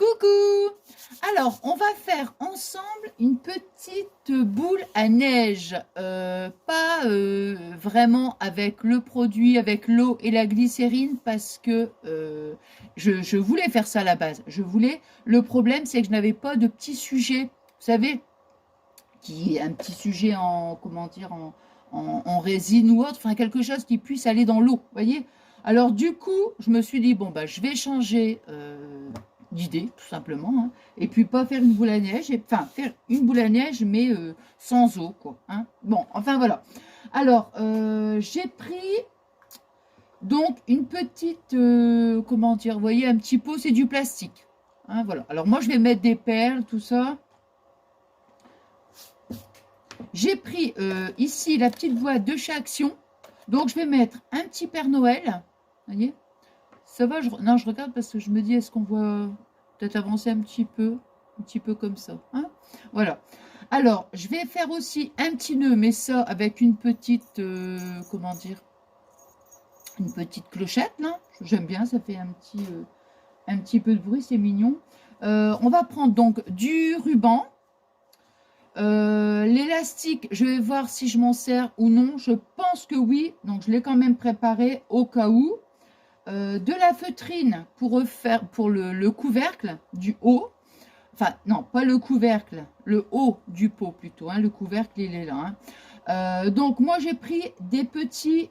Coucou! Alors, on va faire ensemble une petite boule à neige. Pas vraiment avec le produit, avec l'eau et la glycérine, parce que je voulais faire ça à la base. Le problème, c'est que je n'avais pas de petit sujet. Vous savez, un petit sujet en, comment dire, en résine ou autre, enfin quelque chose qui puisse aller dans l'eau, voyez. Alors du coup, je me suis dit, bon, bah, je vais changer d'idée, tout simplement, hein, et puis pas faire une boule à neige, enfin faire une boule à neige, mais sans eau, quoi. Hein. Bon, enfin voilà. Alors, j'ai pris donc une petite, comment dire, vous voyez, un petit pot, c'est du plastique. Hein, voilà. Alors moi, je vais mettre des perles, tout ça. J'ai pris ici la petite boîte de chez Action. Donc, je vais mettre un petit Père Noël. Vous voyez? Ça va? Non, je regarde parce que je me dis, est-ce qu'on voit peut-être avancer un petit peu comme ça. Hein, voilà. Alors, je vais faire aussi un petit nœud, mais ça avec une petite, comment dire, une petite clochette. J'aime bien, ça fait un petit peu de bruit, c'est mignon. On va prendre donc du ruban. L'élastique, je vais voir si je m'en sers ou non. Je pense que oui, donc je l'ai quand même préparé au cas où. De la feutrine pour refaire pour le couvercle du haut. Enfin, non, pas le couvercle, le haut du pot plutôt. Hein, le couvercle, il est là. Hein. Donc, moi, j'ai pris des petits...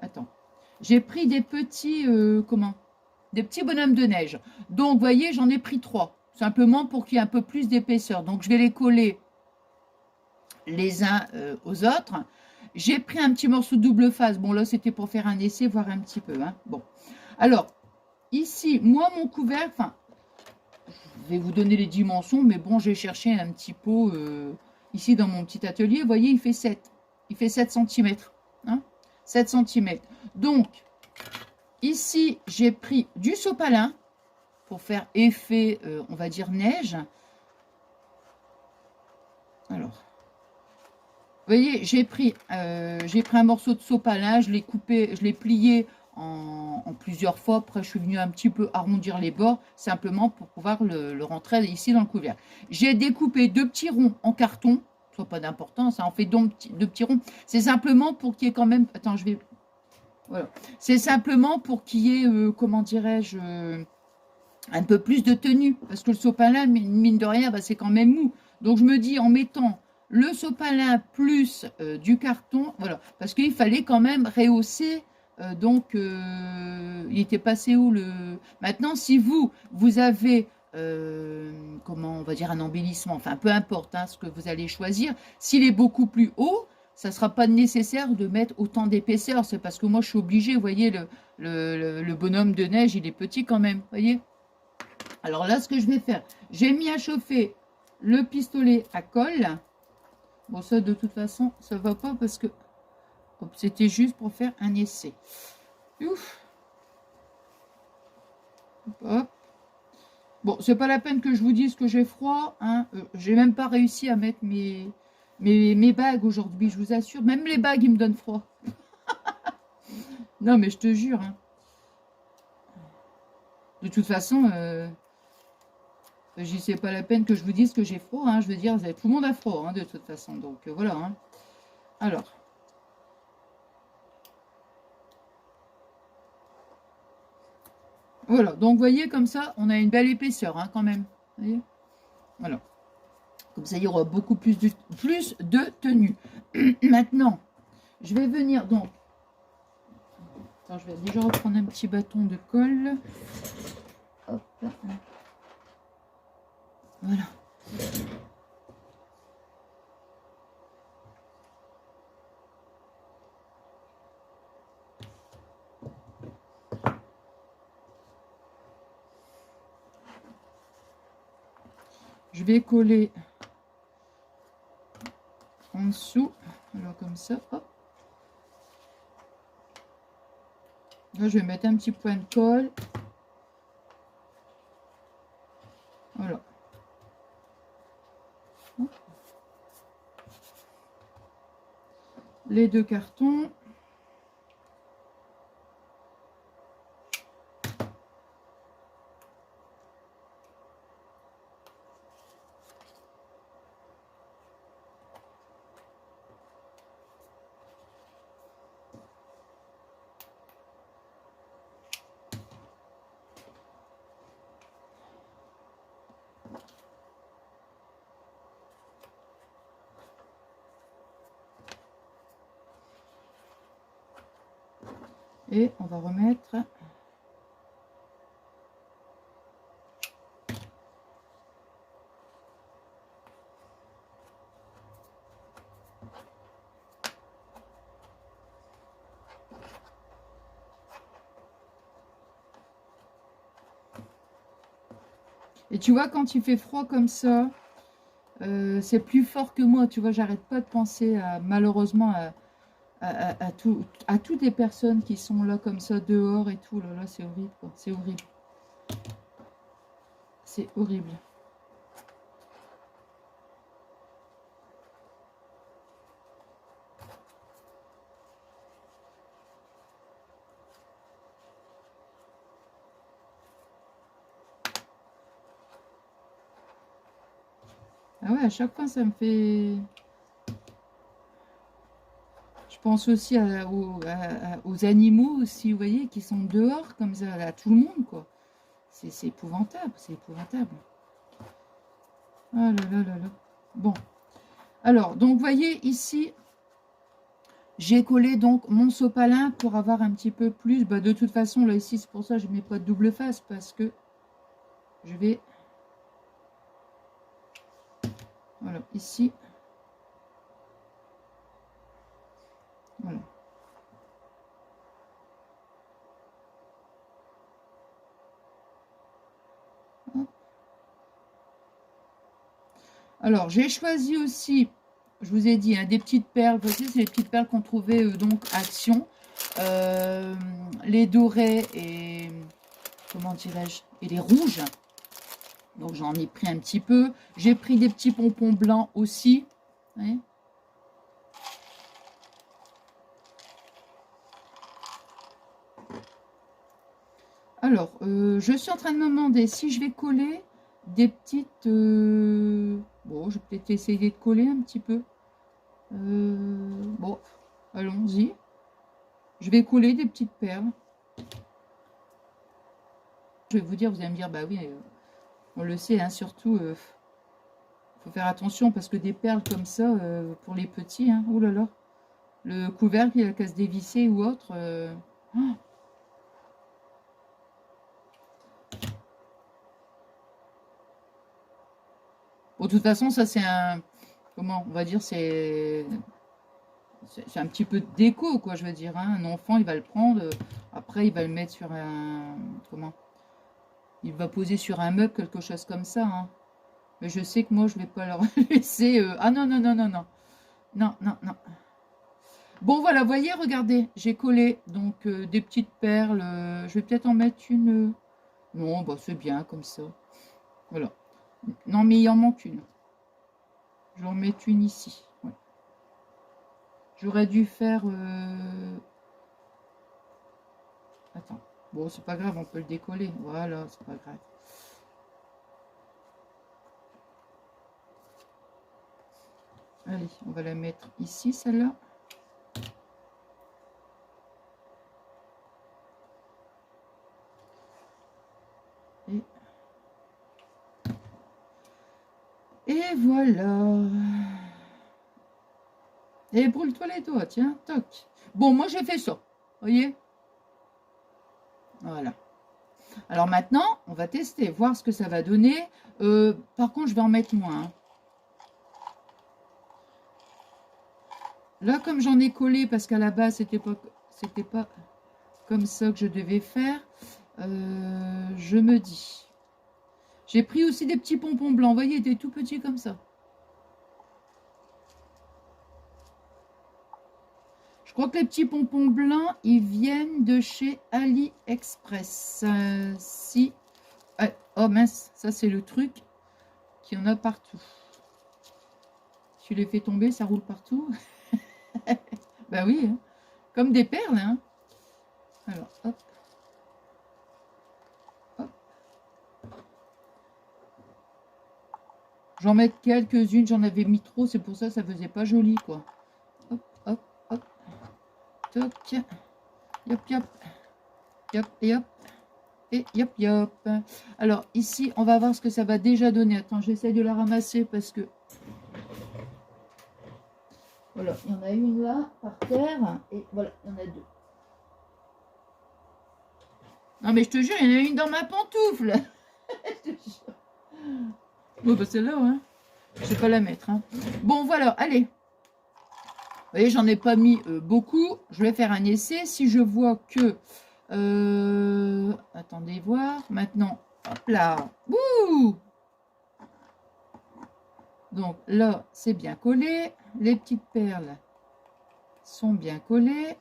attends. J'ai pris des petits... comment? Des petits bonhommes de neige. Donc, vous voyez, j'en ai pris 3. Simplement pour qu'il y ait un peu plus d'épaisseur. Donc, je vais les coller les uns aux autres. J'ai pris un petit morceau de double face. Bon, là, c'était pour faire un essai, voir un petit peu. Hein. Bon. Alors, ici, moi, mon couvercle, enfin, je vais vous donner les dimensions, mais bon, j'ai cherché un petit pot ici dans mon petit atelier. Vous voyez, il fait 7. Il fait 7 cm. Hein, 7 cm. Donc, ici, j'ai pris du sopalin pour faire effet, on va dire, neige. Alors, vous voyez, j'ai pris un morceau de sopalin, je l'ai coupé, je l'ai plié en plusieurs fois. Après, je suis venue un petit peu arrondir les bords, simplement pour pouvoir le rentrer ici dans le couvercle. J'ai découpé 2 petits ronds en carton, soit pas d'importance, ça en fait donc 2 petits ronds. C'est simplement pour qu'il y ait quand même... Attends, je vais... Voilà. C'est simplement pour qu'il y ait, comment dirais-je, un peu plus de tenue. Parce que le sopalin, mine de rien, bah, c'est quand même mou. Donc, je me dis, en mettant le sopalin plus du carton, voilà, parce qu'il fallait quand même rehausser, donc il était passé où le... Maintenant, si vous avez, comment on va dire, un embellissement, enfin peu importe hein, ce que vous allez choisir, s'il est beaucoup plus haut, ça ne sera pas nécessaire de mettre autant d'épaisseur, c'est parce que moi je suis obligée, vous voyez, le bonhomme de neige, il est petit quand même, vous voyez. Alors là, ce que je vais faire, j'ai mis à chauffer le pistolet à colle. Bon, ça, de toute façon, ça ne va pas parce que c'était juste pour faire un essai. Ouf. Hop. Bon, c'est pas la peine que je vous dise que j'ai froid. Hein. J'ai même pas réussi à mettre mes bagues aujourd'hui, je vous assure. Même les bagues, ils me donnent froid. Non, mais je te jure. Hein. De toute façon... c'est pas la peine que je vous dise que j'ai froid, hein. Je veux dire, tout le monde a froid, hein, de toute façon. Donc, voilà. Hein. Alors. Voilà. Donc, vous voyez, comme ça, on a une belle épaisseur, hein, quand même. Vous voyez, voilà. Comme ça, il y aura beaucoup plus de tenue. Maintenant, je vais venir, donc... Alors, je vais déjà reprendre un petit bâton de colle. Hop. Voilà. Je vais coller en dessous. Alors comme ça, hop. Là, je vais mettre un petit point de colle. Voilà. Les 2 cartons. Et on va remettre... Et tu vois, quand il fait froid comme ça, c'est plus fort que moi. Tu vois, j'arrête pas de penser malheureusement à toutes les personnes qui sont là comme ça dehors et tout. Là, c'est horrible, quoi. C'est horrible. C'est horrible. Ah ouais, à chaque fois, ça me fait... Je pense aussi aux animaux aussi, vous voyez, qui sont dehors comme ça, à tout le monde, quoi. C'est épouvantable, c'est épouvantable. Ah là là là là. Bon. Alors, donc, vous voyez, ici, j'ai collé donc mon sopalin pour avoir un petit peu plus. Bah, de toute façon, là, ici, c'est pour ça que je ne mets pas de double face, parce que je vais... Voilà, ici. Voilà. Hop. Alors, j'ai choisi aussi, je vous ai dit, hein, des petites perles. Voici, c'est les petites perles qu'on trouvait donc Action. Les dorés et, comment dirais-je, et les rouges. Donc, j'en ai pris un petit peu. J'ai pris des petits pompons blancs aussi. Ouais. Alors, je suis en train de me demander si je vais coller des petites... Bon, je vais peut-être essayer de coller un petit peu. Bon, allons-y. Je vais coller des petites perles. Je vais vous dire, vous allez me dire, bah oui, on le sait, hein, surtout, faut faire attention parce que des perles comme ça, pour les petits, hein, oh là là, le couvercle, il a qu'à se dévisser ou autre. Oh. Bon, de toute façon, ça c'est un, comment, on va dire, c'est un petit peu de déco, quoi, je veux dire. Hein. Un enfant, il va le prendre, après il va le mettre sur un, comment, il va poser sur un meuble, quelque chose comme ça. Hein. Mais je sais que moi, je vais pas leur laisser... Ah non, non, non, non, non. Non, non, non. Bon, voilà, voyez, regardez, j'ai collé donc des petites perles. Je vais peut-être en mettre une... Non, bah c'est bien comme ça. Voilà. Non, mais il en manque une. Je vais en mettre une ici. Ouais. J'aurais dû faire... Attends. Bon, c'est pas grave, on peut le décoller. Voilà, c'est pas grave. Allez, on va la mettre ici, celle-là. Et voilà. Et brûle-toi les doigts, tiens, toc. Bon, moi j'ai fait ça, vous voyez. Voilà. Alors maintenant, on va tester, voir ce que ça va donner. Par contre, je vais en mettre moins. Hein. Là, comme j'en ai collé, parce qu'à la base, c'était pas comme ça que je devais faire, je me dis. J'ai pris aussi des petits pompons blancs, vous voyez, des tout petits comme ça. Je crois que les petits pompons blancs, ils viennent de chez AliExpress. Si. Oh mince, ça c'est le truc qu'il y en a partout. Tu les fais tomber, ça roule partout. Bah oui, hein. Comme des perles. Hein. Alors, hop. Hop. J'en mets quelques-unes, j'en avais mis trop, c'est pour ça que ça faisait pas joli, quoi. Hop, hop, hop. Toc. Yop, yop. Yop, yop. Et yop, yop. Alors, ici, on va voir ce que ça va déjà donner. Attends, j'essaie de la ramasser parce que... Voilà, il y en a une là, par terre. Et voilà, il y en a deux. Non, mais je te jure, il y en a une dans ma pantoufle. Je te jure. Bon, bah celle-là, hein. Je vais pas la mettre. Hein. Bon, voilà, allez. Vous voyez, j'en ai pas mis beaucoup. Je vais faire un essai. Si je vois que... attendez voir. Maintenant, hop là. Wouh! Donc là, c'est bien collé. Les petites perles sont bien collées.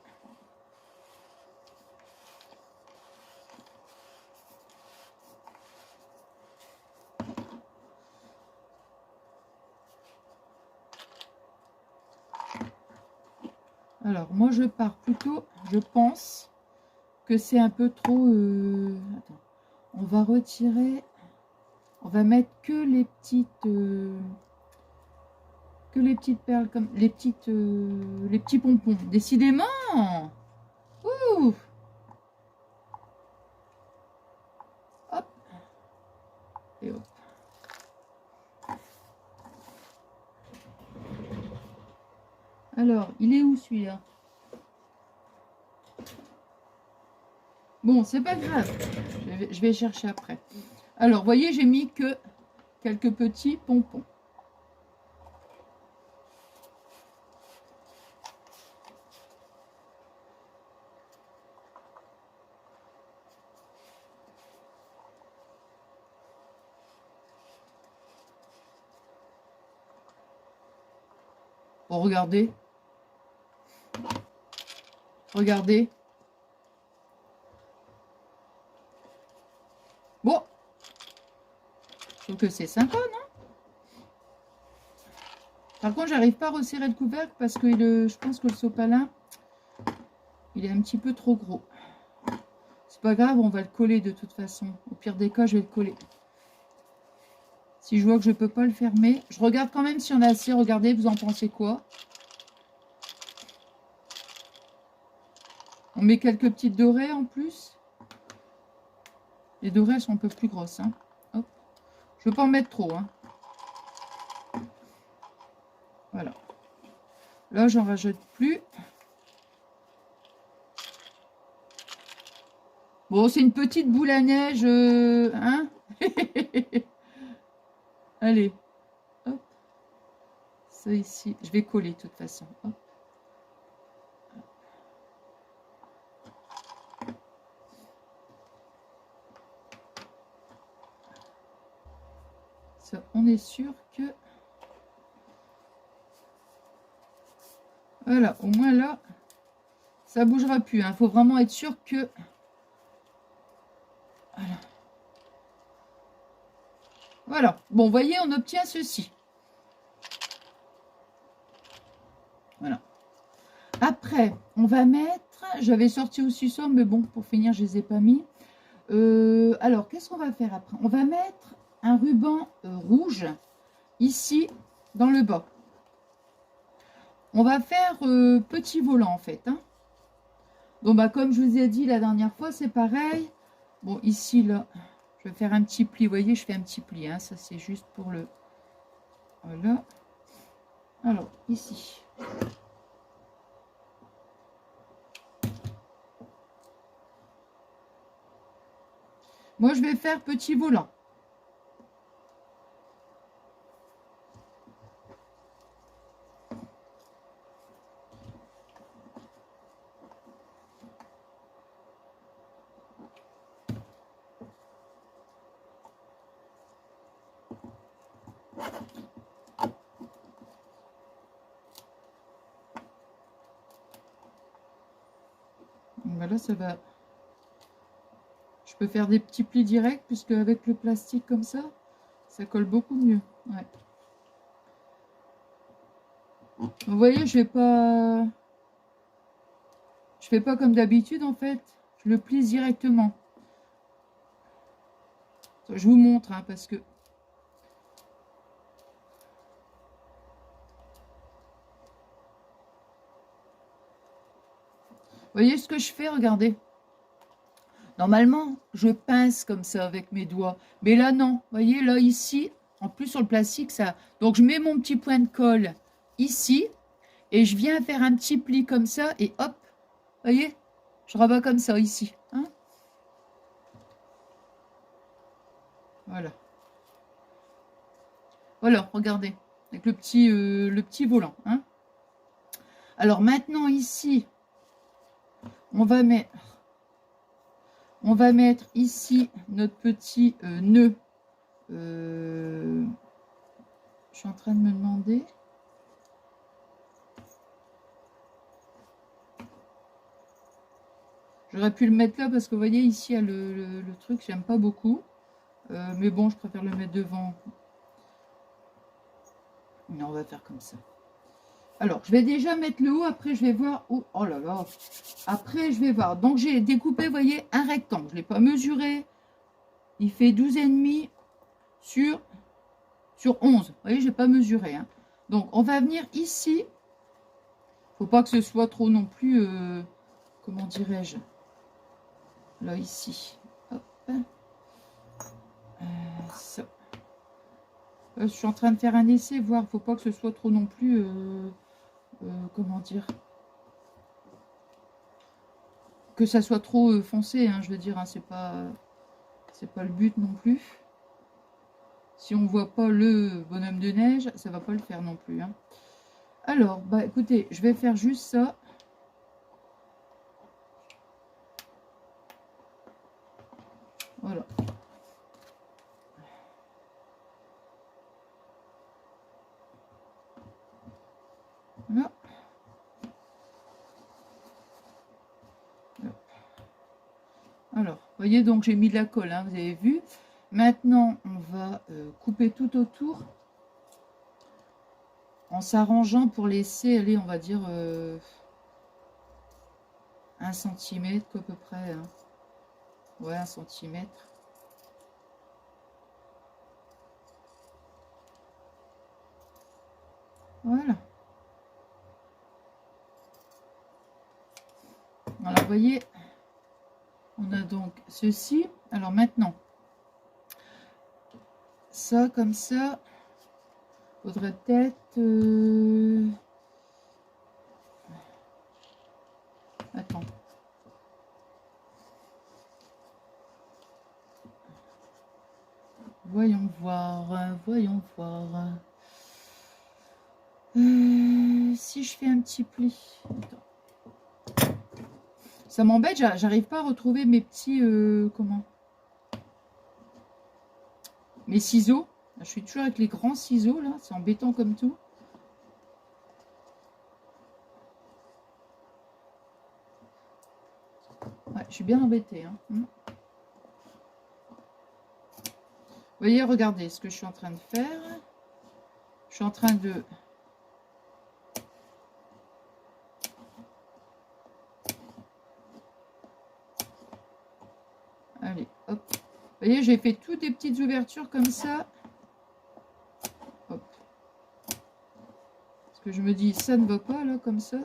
Alors, moi, je pars plutôt, je pense que c'est un peu trop... attends, on va retirer... On va mettre que les petites perles, comme les petits pompons. Décidément. Ouh. Hop. Et hop. Alors, il est où celui-là? Bon, c'est pas grave. Je vais chercher après. Alors, voyez, j'ai mis que quelques petits pompons. Bon, regardez. Regardez. Bon. Je trouve que c'est sympa, non? Par contre, j'arrive pas à resserrer le couvercle parce que je pense que le sopalin, il est un petit peu trop gros. C'est pas grave, on va le coller de toute façon. Au pire des cas, je vais le coller. Si je vois que je peux pas le fermer, je regarde quand même si on a assez. Regardez, vous en pensez quoi? On met quelques petites dorées en plus. Les dorées, elles sont un peu plus grosses. Hein. Hop. Je ne veux pas en mettre trop. Hein. Voilà. Là, j'en rajoute plus. Bon, c'est une petite boule à neige. Hein. Allez. Hop. Ça ici. Je vais coller de toute façon. Hop. Ça, on est sûr que... Voilà, au moins là, ça ne bougera plus. Il faut vraiment être sûr que... Voilà. Voilà. Bon, vous voyez, on obtient ceci. Voilà. Après, on va mettre... J'avais sorti aussi ça, mais bon, pour finir, je ne les ai pas mis. Alors, qu'est-ce qu'on va faire après? On va mettre un ruban rouge ici, dans le bas. On va faire petit volant, en fait. Hein. Donc, bah, comme je vous ai dit la dernière fois, c'est pareil. Bon, ici, là, je vais faire un petit pli. Vous voyez, je fais un petit pli. Hein. Ça, c'est juste pour le... Voilà. Alors, ici. Moi, je vais faire petit volant. Voilà, ça va... Je peux faire des petits plis directs, puisque avec le plastique comme ça colle beaucoup mieux. Ouais. Vous voyez, je fais pas comme d'habitude, en fait. Je le plie directement. Je vous montre, hein, parce que... Vous voyez ce que je fais? Regardez. Normalement, je pince comme ça avec mes doigts. Mais là, non. Vous voyez, là, ici, en plus sur le plastique, ça... Donc, je mets mon petit point de colle ici. Et je viens faire un petit pli comme ça. Et hop, vous voyez, je rabats comme ça ici. Hein, Voilà. Voilà, regardez. Avec le petit volant. Hein. Alors maintenant, ici, on va mettre ici notre petit nœud. Je suis en train de me demander. J'aurais pu le mettre là parce que vous voyez ici, il y a le truc, j'aime pas beaucoup. Mais bon, je préfère le mettre devant. Non, on va faire comme ça. Alors, je vais déjà mettre le haut, après je vais voir où... Oh là là. Après, je vais voir. Donc, j'ai découpé, vous voyez, un rectangle. Je ne l'ai pas mesuré. Il fait 12,5 sur 11. Vous voyez, je n'ai pas mesuré. Hein. Donc, on va venir ici. Il ne faut pas que ce soit trop non plus... comment dirais-je? Là, ici. Hop. Ça. Je suis en train de faire un essai, voir. Il ne faut pas que ce soit trop non plus... comment dire? Que ça soit trop foncé, hein, je veux dire. Hein, c'est pas le but non plus. Si on voit pas le bonhomme de neige, ça va pas le faire non plus. Hein. Alors, bah écoutez, je vais faire juste ça. Voilà. Là. Alors, vous voyez, donc j'ai mis de la colle, hein, vous avez vu. Maintenant, on va couper tout autour en s'arrangeant pour laisser aller, on va dire, 1 cm à peu près. Hein. Ouais, 1 cm. Voilà. Alors, vous voyez, on a donc ceci. Alors maintenant, ça comme ça, faudrait peut-être... Attends. Voyons voir, voyons voir. Si je fais un petit pli. Attends. Ça m'embête, j'arrive pas à retrouver mes petits... comment? Mes ciseaux. Je suis toujours avec les grands ciseaux, là. C'est embêtant comme tout. Ouais, je suis bien embêtée. Hein. Vous voyez, regardez ce que je suis en train de faire. Je suis en train de... Allez, hop. Vous voyez, j'ai fait toutes des petites ouvertures comme ça. Hop. Parce que je me dis, ça ne va pas, là, comme ça.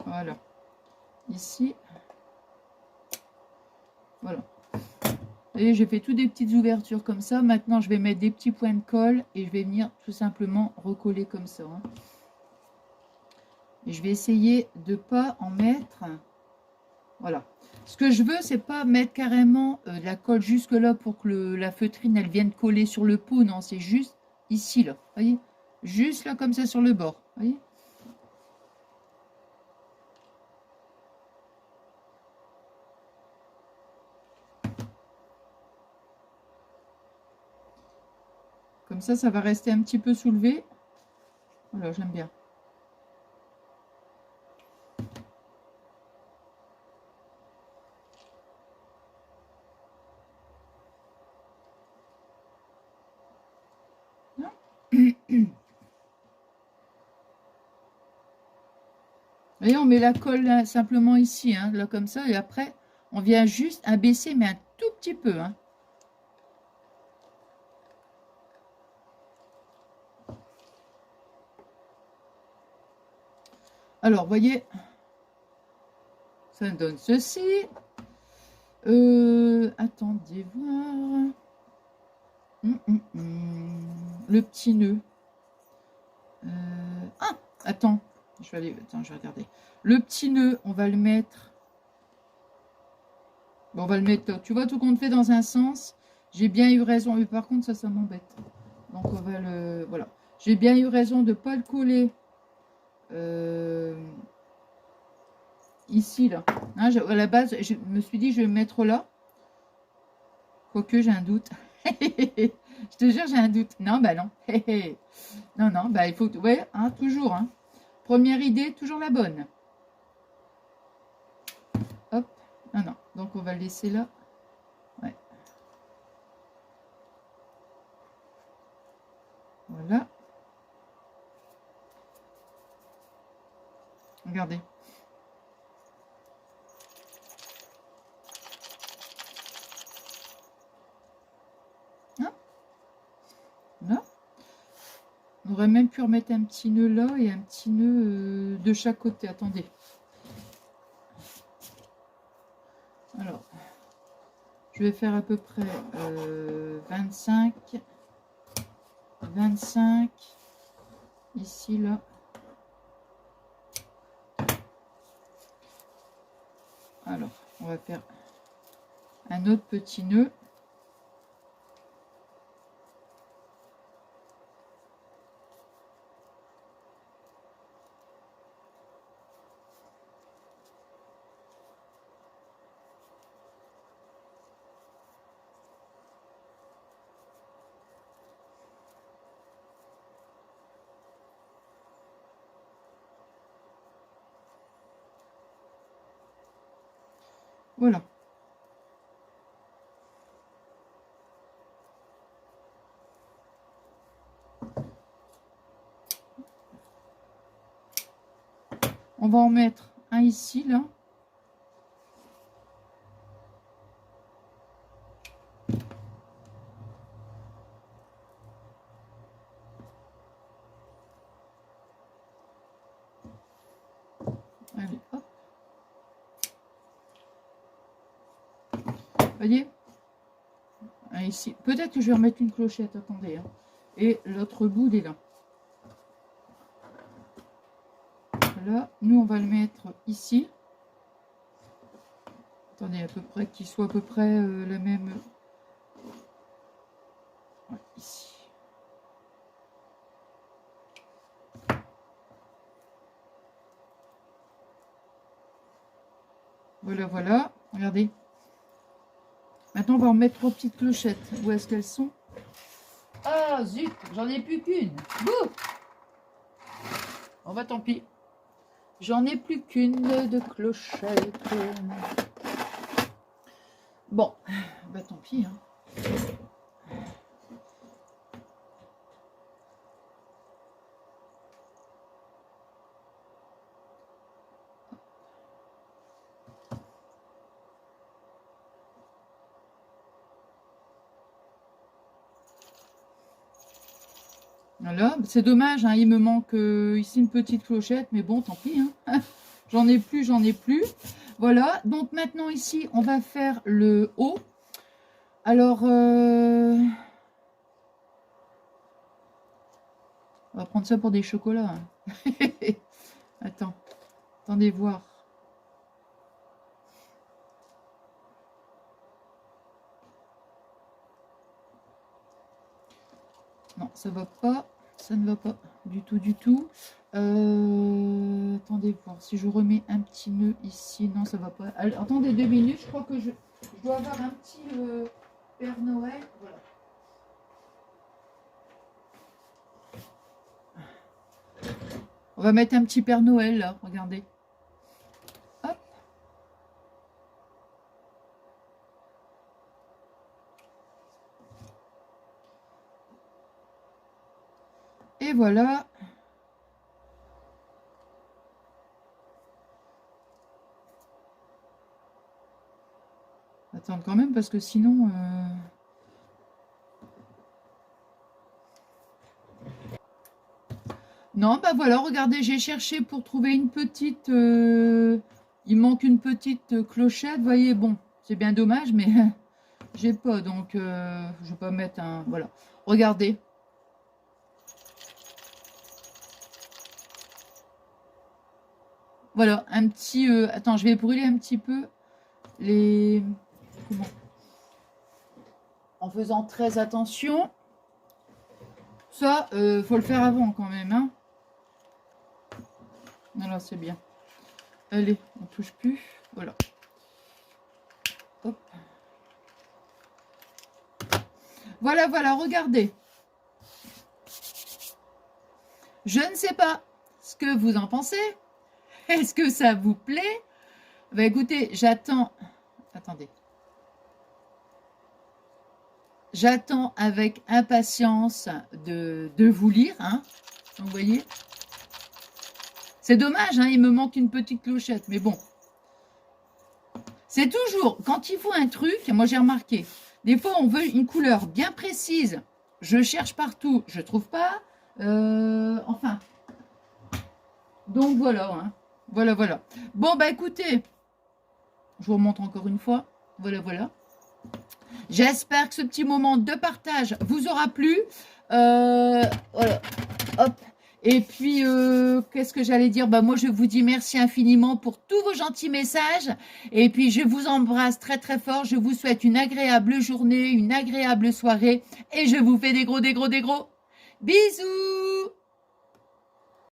Voilà. Ici. Voilà. Et j'ai fait toutes des petites ouvertures comme ça. Maintenant, je vais mettre des petits points de colle et je vais venir tout simplement recoller comme ça. Hein. Et je vais essayer de ne pas en mettre. Voilà. Ce que je veux, c'est pas mettre carrément de la colle jusque là pour que la feutrine, elle vienne coller sur le pot. Non, c'est juste ici, là. Vous voyez? Juste là, comme ça, sur le bord. Vous voyez? Comme ça va rester un petit peu soulevé. Voilà, j'aime bien. Voyez, on met la colle là, simplement ici, hein, là comme ça, et après, on vient juste abaisser, mais un tout petit peu. Hein. Alors, vous voyez, ça donne ceci. Attendez voir. Le petit nœud. Ah, attends. Attends, je vais regarder. Le petit nœud, on va le mettre. Bon, on va le mettre. Tu vois, tout compte fait dans un sens. J'ai bien eu raison. Mais par contre, ça m'embête. Donc, on va le... Voilà. J'ai bien eu raison de ne pas le coller ici, là. Hein, à la base, je me suis dit, je vais le mettre là. Quoique, j'ai un doute. Je te jure, j'ai un doute. Non, bah non. Non, non, bah il faut... Ouais, hein, toujours. Hein. Première idée, toujours la bonne. Hop. Non, non. Donc, on va le laisser là. Ouais. Voilà. Regardez. Hein? Là. On aurait même pu remettre un petit nœud là et un petit nœud de chaque côté. Attendez. Alors, je vais faire à peu près 25. 25. Ici, là. Alors, on va faire un autre petit nœud. Voilà. On va en mettre un ici, là. Allez, hop. Vous voyez? Un ici. Peut-être que je vais remettre une clochette, attendez. Hein. Et l'autre bout, il est là. Là, nous, on va le mettre ici. Attendez, à peu près, qu'il soit à peu près la même... Ouais, ici. Voilà, voilà. Regardez. Maintenant, on va en mettre 3 petites clochettes. Où est-ce qu'elles sont? Ah, zut, j'en ai plus qu'une. Bouh! On va, tant pis. J'en ai plus qu'une de clochette. Bon, bah tant pis. Hein. Voilà, c'est dommage, hein, il me manque ici une petite clochette, mais bon, tant pis. Hein. J'en ai plus, j'en ai plus. Voilà, donc maintenant ici, on va faire le haut. Alors, on va prendre ça pour des chocolats. Hein. Attends, attendez voir. Non, ça va pas. Ça ne va pas du tout, du tout. Attendez voir. Si je remets un petit nœud ici, non, ça va pas. Allez, attendez 2 minutes. Je crois que je dois avoir un petit Père Noël. Voilà. On va mettre un petit Père Noël là. Regardez. Hop. Et voilà. Attends quand même parce que sinon... Non, bah voilà, regardez, j'ai cherché pour trouver une petite... il manque une petite clochette, vous voyez, bon, c'est bien dommage, mais j'ai pas, donc je vais pas mettre un... Voilà, regardez. Voilà, un petit... attends, je vais brûler un petit peu les... comment? En faisant très attention. Ça, faut le faire avant quand même, hein. Voilà, c'est bien. Allez, on touche plus. Voilà. Hop. Voilà, voilà, regardez. Je ne sais pas ce que vous en pensez. Est-ce que ça vous plaît? Bah écoutez, j'attends. Attendez. J'attends avec impatience de vous lire, hein. Vous voyez? C'est dommage, hein, il me manque une petite clochette, mais bon. C'est toujours, quand il faut un truc, moi j'ai remarqué, des fois on veut une couleur bien précise, je cherche partout, je trouve pas, enfin. Donc voilà, hein. Voilà, voilà. Bon, bah écoutez, je vous remontre encore une fois, voilà, voilà. J'espère que ce petit moment de partage vous aura plu. Voilà, hop. Et puis, qu'est-ce que j'allais dire? Bah, moi, je vous dis merci infiniment pour tous vos gentils messages. Et puis, je vous embrasse très, très fort. Je vous souhaite une agréable journée, une agréable soirée. Et je vous fais des gros bisous.